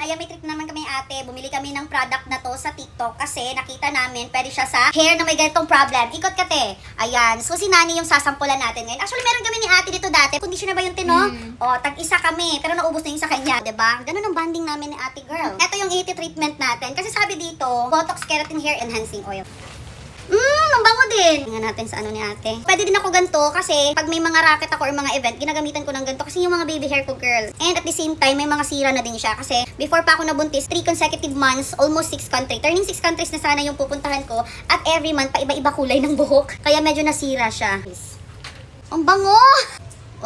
Kaya may trip naman kami ate, bumili kami ng product na to sa TikTok kasi nakita namin pwede siya sa hair na may ganitong problem. Ikot kate. Ayan. So si Nani yung sasampulan natin ngayon. Actually meron kami ni ate dito dati. Conditioner ba yung tino? O, tag-isa kami. Pero naubos na yung sa kanya. Diba? Ganun ang banding namin ni ate girl. Ito yung 80 treatment natin. Kasi sabi dito, Botox Keratin Hair Enhancing Oil. Ang bango din. Tingnan natin sa ano ni ate. Pwede din ako ganito kasi pag may mga racket ako or mga event, ginagamitan ko ng ganito kasi yung mga baby hair ko girl. And at the same time, may mga sira na din siya kasi before pa ako nabuntis, 3 consecutive months, almost 6 countries. Turning 6 countries na sana yung pupuntahan ko at every month pa iba-iba kulay ng buhok. Kaya medyo nasira siya. Ang bango!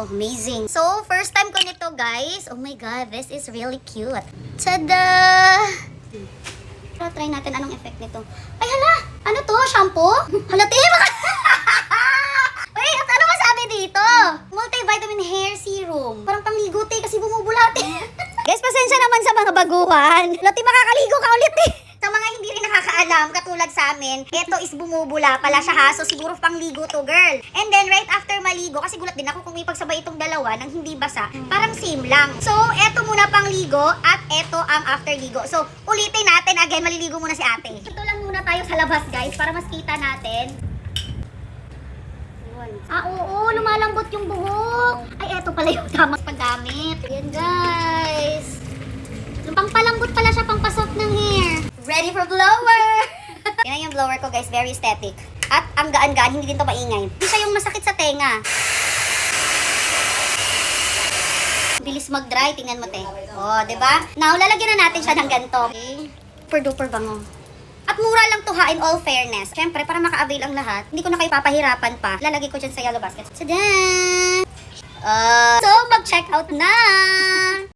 Oh, amazing. So, first time ko nito guys. Oh my god, this is really cute. Tada! Try natin anong effect nito. Ay hala! Ano to? Shampoo? Hala, Wait, at ano masabi dito? Multivitamin hair serum. Parang pangligo kasi bumubulat Guys, pasensya naman sa mga baguhan. Lati, makakaligo ka ulit Sa mga hindi rin nakakaalam, katulad sa amin, ito is bumubula pala siya ha. So siguro pangligo to girl. And then right after maligo, kasi gulat din ako kung ipagsabay itong dalawa nang hindi basa, parang same lang. So eto muna pangligo at eto ang after ligo. So ulitin natin again, maliligo muna si ate. Ito lang muna tayo sa labas guys para mas kita natin. Oo, lumalambot yung buhok. Ay, eto pala yung tamang paggamit. Yan guys. Pangpalambot pala siya, pangpasoft ng hair. Ready for blower! Yan yung blower ko guys, very aesthetic. At ang gaan-gaan, hindi din to maingay. Hindi siya yung masakit sa tenga. Bilis mag-dry, tingnan mo te. Oh, diba? Now, lalagyan na natin siya ng ganito. Okay? Super duper bango. At mura lang to ha, in all fairness. Siyempre, para maka-avail ang lahat, hindi ko na kayo papahirapan pa. Lalagay ko dyan sa yellow basket. Tada! So, mag-check out na!